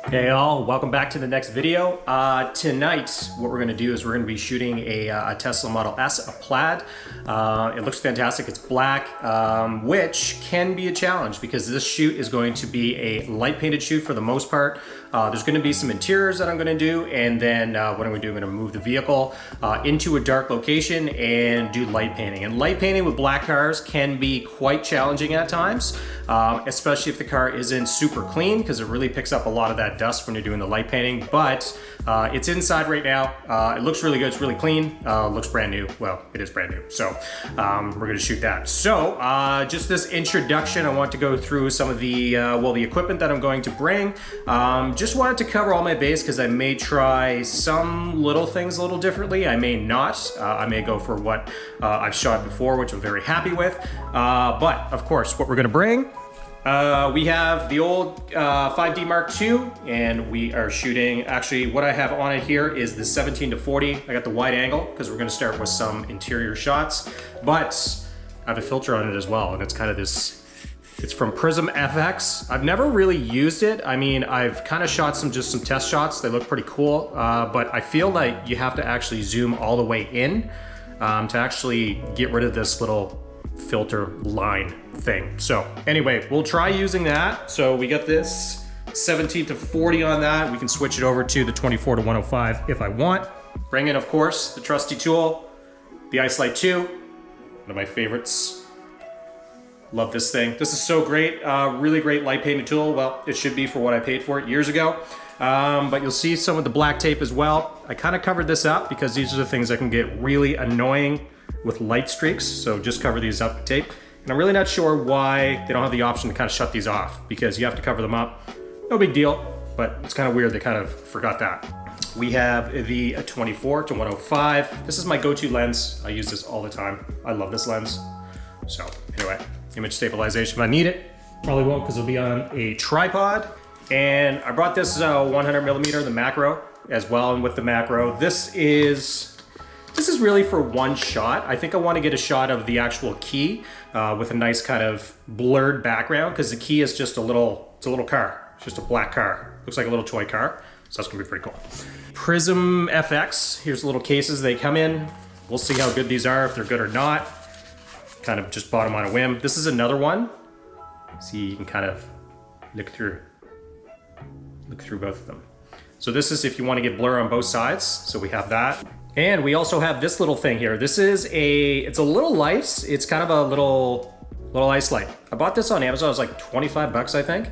Hey all, welcome back to the next video. Tonight, what we're going to do is we're going to be shooting a Tesla Model S, a Plaid. It looks fantastic. It's black, which can be a challenge because this shoot is going to be a light painted shoot for the most part. There's going to be some interiors that I'm going to do, and then what I'm going to do, I'm going to move the vehicle into a dark location and do light painting. And light painting with black cars can be quite challenging at times, especially if the car isn't super clean, because it really picks up a lot of that dust when you're doing the light painting. But it's inside right now. It looks really good. It's really clean. Looks brand new. Well, it is brand new. So we're going to shoot that. So just this introduction, I want to go through some of the the equipment that I'm going to bring. Just wanted to cover all my base because I may try some little things a little differently. I may not. I may go for what I've shot before, which I'm very happy with. But of course, what we're going to bring. We have the old 5D Mark II, and we are shooting, actually what I have on it here is the 17-40. I got the wide angle because we're going to start with some interior shots, but I have a filter on it as well, and it's kind of this, it's from Prism FX. I've never really used it. I mean, I've kind of shot some test shots. They look pretty cool, but I feel like you have to actually zoom all the way in to actually get rid of this little filter line thing. So anyway, we'll try using that. So we got this 17-40 on that. We can switch it over to the 24-105 if I want. Bring in, of course, the trusty tool, the Ice Light 2, one of my favorites. Love this thing. This is so great. Really great light painting tool. Well, it should be for what I paid for it years ago. But you'll see some of the black tape as well. I kind of covered this up because these are the things that can get really annoying with light streaks, so just cover these up with tape. And I'm really not sure why they don't have the option to kind of shut these off, because you have to cover them up. No big deal, but it's kind of weird they kind of forgot that. We have the 24-105. This is my go-to lens. I use this all the time. I love this lens. So anyway, image stabilization if I need it. Probably won't because it'll be on a tripod. And I brought this 100mm, the macro, as well. And with the macro, this is really for one shot. I think I want to get a shot of the actual key with a nice kind of blurred background, because the key is just it's a little car. It's just a black car. Looks like a little toy car. So that's gonna be pretty cool. Prism FX, here's the little cases they come in. We'll see how good these are, if they're good or not. Kind of just bought them on a whim. This is another one. See, you can kind of look through both of them. So this is if you want to get blur on both sides. So we have that. And we also have this little thing here. This is it's a little light. It's kind of a little ice light. I bought this on Amazon. It was like 25 bucks, I think.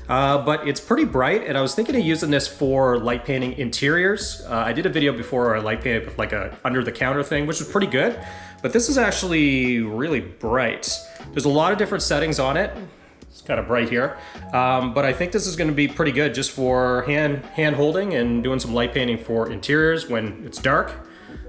But it's pretty bright, and I was thinking of using this for light painting interiors. I did a video before where I light painted with like a under the counter thing, which was pretty good. But this is actually really bright. There's a lot of different settings on it. It's kind of bright here. But I think this is going to be pretty good just for hand holding and doing some light painting for interiors when it's dark.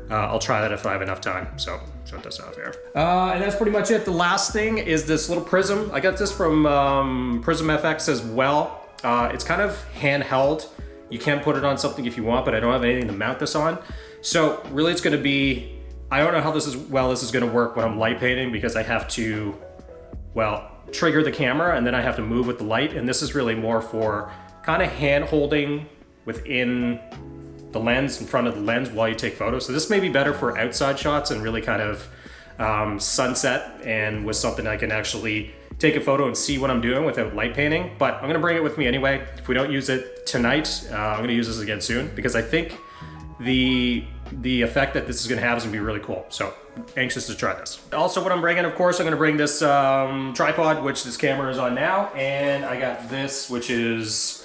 I'll try that if I have enough time. So shut this off here. And that's pretty much it. The last thing is this little prism. I got this from Prism FX as well. It's kind of handheld. You can put it on something if you want, but I don't have anything to mount this on. So really it's going to be, I don't know how this is going to work when I'm light painting, because I have to, trigger the camera and then I have to move with the light. And this is really more for kind of hand holding within the lens, in front of the lens while you take photos. So this may be better for outside shots and really kind of sunset, and with something I can actually take a photo and see what I'm doing without light painting. But I'm gonna bring it with me anyway. If we don't use it tonight, I'm gonna use this again soon, because I think the effect that this is gonna have is gonna be really cool. So anxious to try this. Also what I'm bringing, of course, I'm gonna bring this tripod, which this camera is on now. And I got this, which is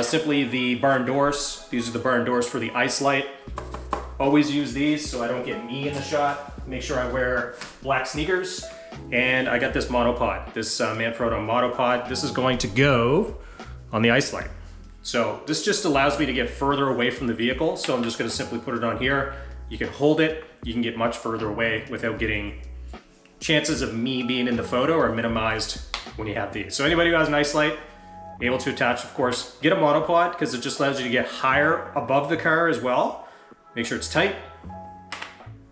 simply the barn doors. These are the barn doors for the ice light. Always use these so I don't get me in the shot. Make sure I wear black sneakers. And I got this monopod, this Manfrotto monopod. This is going to go on the ice light. So this just allows me to get further away from the vehicle. So I'm just gonna simply put it on here. You can hold it. You can get much further away without getting chances of me being in the photo are minimized when you have these. So anybody who has an ice light, able to attach, of course, get a monopod, because it just allows you to get higher above the car as well. Make sure it's tight.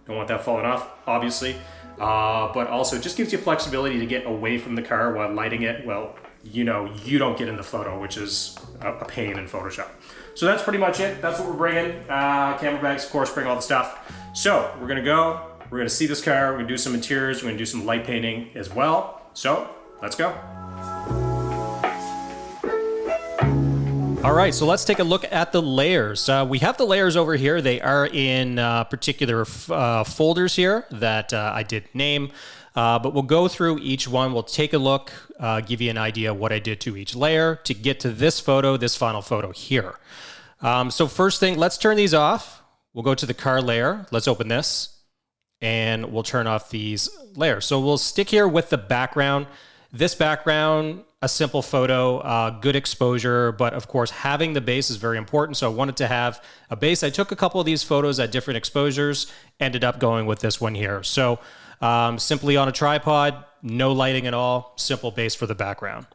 Don't want that falling off, obviously. But also just gives you flexibility to get away from the car while lighting it. Well, you know, you don't get in the photo, which is a pain in Photoshop. So that's pretty much it. That's what we're bringing. Camera bags, of course, bring all the stuff. So we're gonna see this car, we're gonna do some interiors, we're gonna do some light painting as well. So let's go. All right, so let's take a look at the layers. We have the layers over here. They are in particular folders here that I did name, but we'll go through each one. We'll take a look, give you an idea of what I did to each layer to get to this photo, this final photo here. So first thing, let's turn these off. We'll go to the car layer. Let's open this, and we'll turn off these layers. So we'll stick here with the background. This background, a simple photo, good exposure, but of course having the base is very important. So I wanted to have a base. I took a couple of these photos at different exposures, ended up going with this one here. So simply on a tripod, no lighting at all, simple base for the background.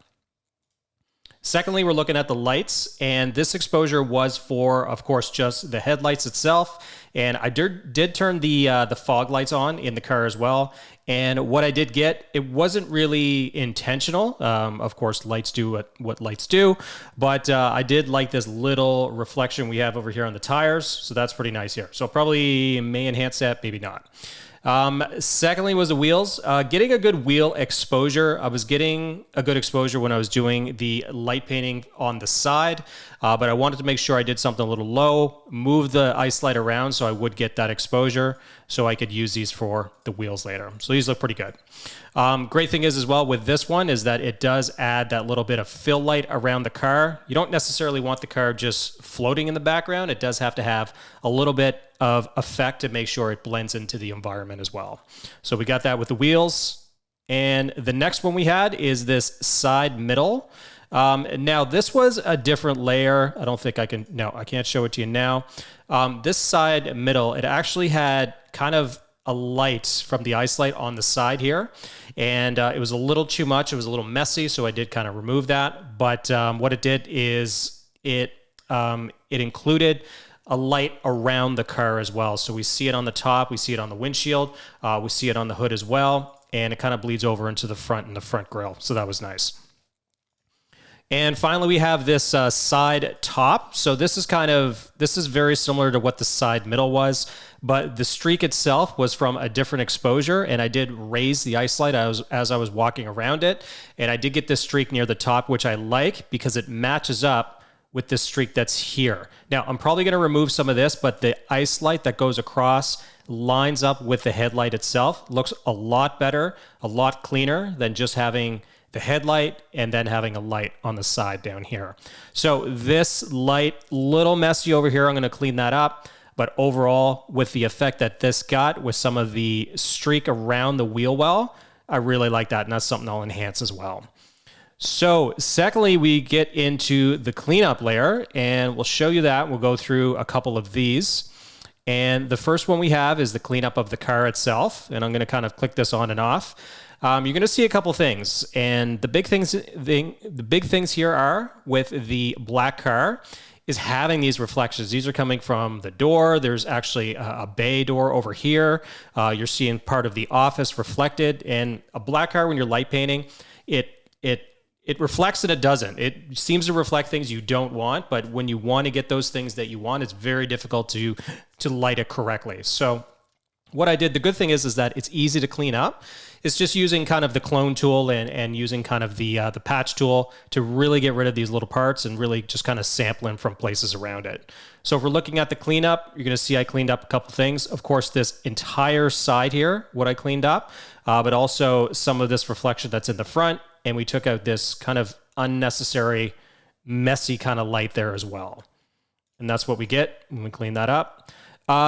Secondly, we're looking at the lights, and this exposure was for, of course, just the headlights itself. And I did turn the fog lights on in the car as well. And what I did get, it wasn't really intentional. Of course, lights do what lights do, but I did like this little reflection we have over here on the tires. So that's pretty nice here. So probably may enhance that, maybe not. Secondly was the wheels. Getting a good wheel exposure. I was getting a good exposure when I was doing the light painting on the side, but I wanted to make sure I did something a little low, move the ice light around so I would get that exposure so I could use these for the wheels later. So these look pretty good. Great thing is as well with this one is that it does add that little bit of fill light around the car. You don't necessarily want the car just floating in the background. It does have to have a little bit of effect to make sure it blends into the environment as well. So we got that with the wheels. And the next one we had is this side middle. Now this was a different layer. I don't think I can, no, I can't show it to you now. This side middle, it actually had kind of a light from the ice light on the side here. And it was a little too much. It was a little messy. So I did kind of remove that. But what it did is it included a light around the car as well. So we see it on the top, we see it on the windshield, we see it on the hood as well, and it kind of bleeds over into the front and the front grille. So that was nice. And finally, we have this side top. So this is very similar to what the side middle was, but the streak itself was from a different exposure, and I did raise the ice light as I was walking around it, and I did get this streak near the top, which I like because it matches up with this streak that's here. Now, I'm probably going to remove some of this, but the ice light that goes across lines up with the headlight itself. Looks a lot better, a lot cleaner than just having the headlight and then having a light on the side down here. So this light, little messy over here. I'm going to clean that up. But overall, with the effect that this got with some of the streak around the wheel well, I really like that. And that's something I'll enhance as well. So secondly, we get into the cleanup layer, and we'll show you that. We'll go through a couple of these. And the first one we have is the cleanup of the car itself. And I'm going to kind of click this on and off. You're going to see a couple things. And the big things here are with the black car is having these reflections. These are coming from the door. There's actually a bay door over here. You're seeing part of the office reflected. And a black car, when you're light painting, it reflects and it doesn't. It seems to reflect things you don't want, but when you want to get those things that you want, it's very difficult to light it correctly. So what I did, the good thing is that it's easy to clean up. It's just using kind of the clone tool and using kind of the patch tool to really get rid of these little parts and really just kind of sampling from places around it. So if we're looking at the cleanup, you're going to see I cleaned up a couple things. Of course, this entire side here, what I cleaned up, but also some of this reflection that's in the front. And we took out this kind of unnecessary, messy kind of light there as well. And that's what we get when we clean that up.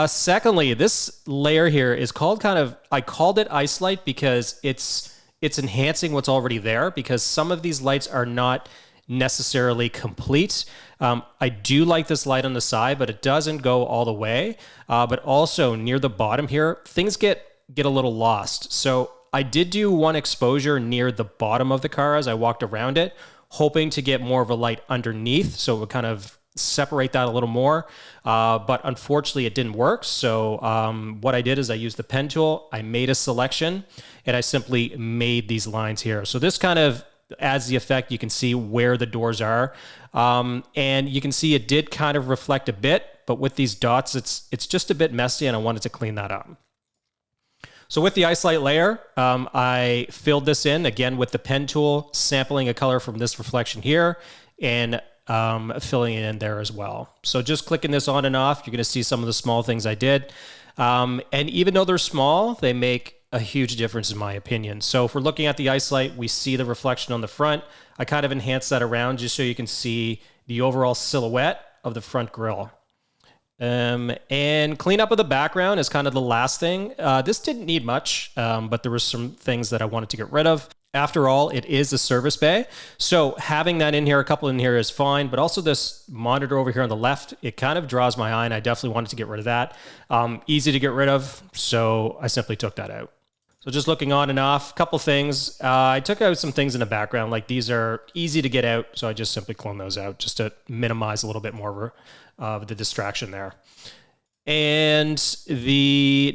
Secondly, this layer here is called I called it ice light because it's enhancing what's already there, because some of these lights are not necessarily complete. I do like this light on the side, but it doesn't go all the way. But also near the bottom here, things get a little lost. So I did do one exposure near the bottom of the car as I walked around it, hoping to get more of a light underneath, so it would kind of separate that a little more. But unfortunately, it didn't work. So what I did is I used the pen tool, I made a selection, and I simply made these lines here. So this kind of adds the effect. You can see where the doors are. And you can see it did kind of reflect a bit, but with these dots, it's just a bit messy, and I wanted to clean that up. So with the ice light layer, I filled this in again with the pen tool, sampling a color from this reflection here, and filling it in there as well. So just clicking this on and off, you're going to see some of the small things I did. And even though they're small, they make a huge difference in my opinion. So if we're looking at the ice light, we see the reflection on the front. I kind of enhanced that around just so you can see the overall silhouette of the front grille. And cleanup of the background is kind of the last thing. This didn't need much, but there were some things that I wanted to get rid of. After all, it is a service bay. So having that in here, a couple in here is fine, but also this monitor over here on the left, it kind of draws my eye, and I definitely wanted to get rid of that. Easy to get rid of, so I simply took that out. So just looking on and off, a couple things. I took out some things in the background, like these are easy to get out, so I just simply clone those out just to minimize a little bit more of the distraction there. And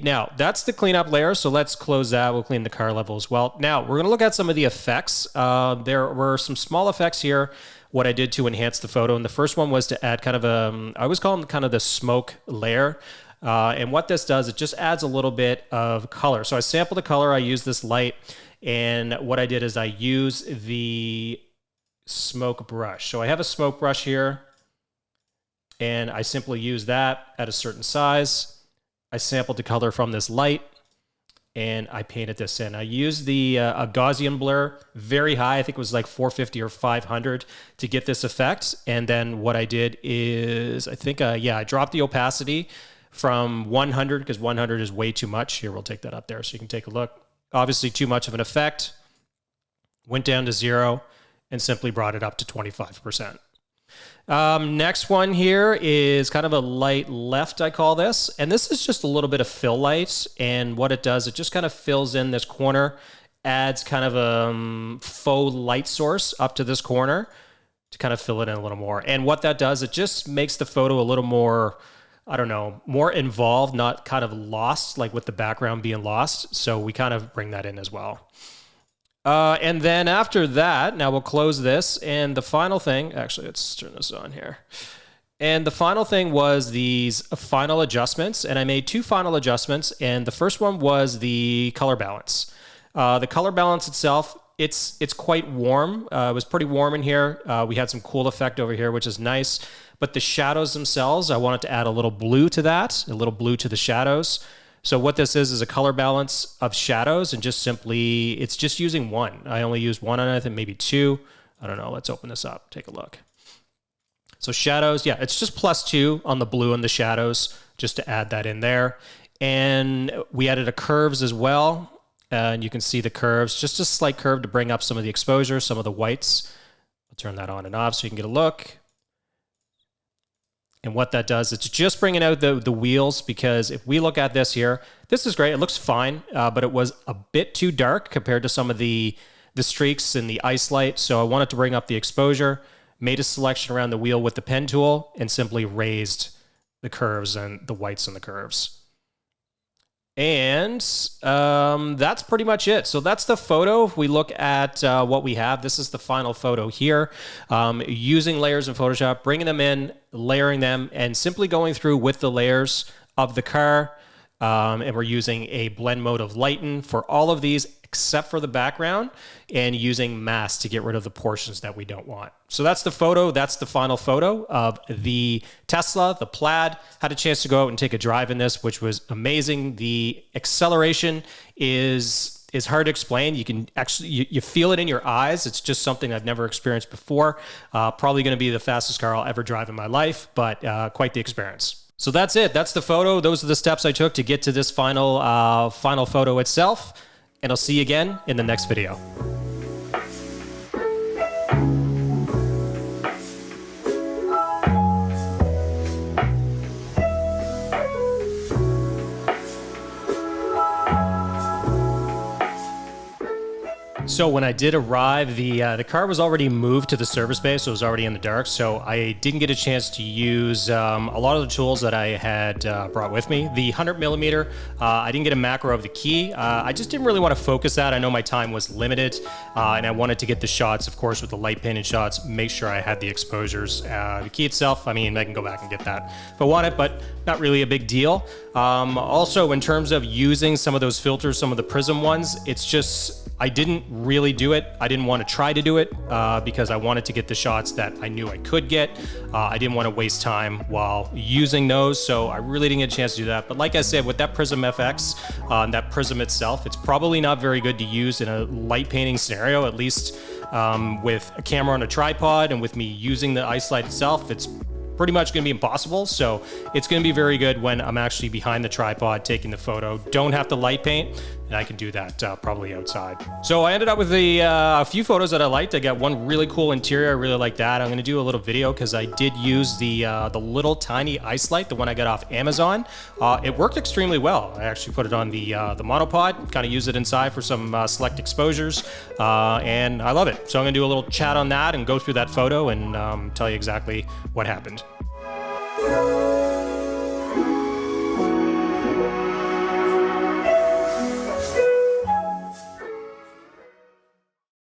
now that's the cleanup layer, so let's close that. We'll clean the car level as well. Now we're gonna look at some of the effects. There were some small effects here, what I did to enhance the photo, and the first one was to add kind of I always call them kind of the smoke layer. And what this does, it just adds a little bit of color. So I sampled the color, I used this light, and what I did is I use the smoke brush. So I have a smoke brush here, and I simply use that at a certain size. I sampled the color from this light, and I painted this in. I used the a Gaussian blur, very high, I think it was like 450 or 500 to get this effect. And then what I did is, I think, I dropped the opacity from 100, because 100 is way too much. Here, we'll take that up there so you can take a look. Obviously too much of an effect. Went down to 0 and simply brought it up to 25%. Next one here is kind of a light left, I call this. And this is just a little bit of fill light. And what it does, it just kind of fills in this corner, adds kind of a faux light source up to this corner to kind of fill it in a little more. And what that does, it just makes the photo a little more, I don't know, more involved, not kind of lost, like with the background being lost. So we kind of bring that in as well. And then after that, now we'll close this. And the final thing, actually, let's turn this on here. And the final thing was these final adjustments. And I made 2 final adjustments. And the first one was the color balance. The color balance itself, it's quite warm. It was pretty warm in here. We had some cool effect over here, which is nice. But the shadows themselves, I wanted to add a little blue to that, a little blue to the shadows. So what this is a color balance of shadows, and just simply, it's just using 1. I only used 1 on it, I think maybe 2. I don't know, let's open this up, take a look. So shadows, yeah, it's just +2 on the blue and the shadows, just to add that in there. And we added a curves as well. And you can see the curves, just a slight curve to bring up some of the exposure, some of the whites. I'll turn that on and off so you can get a look. And what that does, it's just bringing out the wheels, because if we look at this here, this is great. It looks fine, but it was a bit too dark compared to some of the streaks and the ice light. So I wanted to bring up the exposure, made a selection around the wheel with the pen tool, and simply raised the curves and the whites and the curves. And that's pretty much it. So that's the photo. If we look at what we have, this is the final photo here. Using layers in Photoshop, bringing them in, layering them, and simply going through with the layers of the car. And we're using a blend mode of lighten for all of these, except for the background, and using mask to get rid of the portions that we don't want. So that's the photo. That's the final photo of the Tesla, the Plaid. Had a chance to go out and take a drive in this, which was amazing. The acceleration is hard to explain. You can actually, you feel it in your eyes. It's just something I've never experienced before. Probably going to be the fastest car I'll ever drive in my life, but quite the experience. So that's it. That's the photo. Those are the steps I took to get to this final photo itself. And I'll see you again in the next video. So when I did arrive, the car was already moved to the service bay, so it was already in the dark. So I didn't get a chance to use a lot of the tools that I had brought with me. The 100mm, I didn't get a macro of the key. I just didn't really want to focus that. I know my time was limited, and I wanted to get the shots, of course, with the light painted shots, make sure I had the exposures. The key itself, I mean, I can go back and get that if I want it, but not really a big deal. Also, in terms of using some of those filters, some of the prism ones, it's just, I didn't really do it. I didn't want to try to do it because I wanted to get the shots that I knew I could get. I didn't want to waste time while using those, so I really didn't get a chance to do that. But like I said, with that Prism FX, that prism itself, it's probably not very good to use in a light painting scenario, at least with a camera on a tripod and with me using the ice light itself, it's pretty much going to be impossible. So it's going to be very good when I'm actually behind the tripod taking the photo. Don't have to light paint, and I can do that probably outside. So I ended up with a few photos that I liked. I got one really cool interior. I really like that. I'm going to do a little video because I did use the little tiny ice light, the one I got off Amazon. It worked extremely well. I actually put it on the monopod, kind of use it inside for some select exposures, and I love it. So I'm going to do a little chat on that and go through that photo and tell you exactly what happened.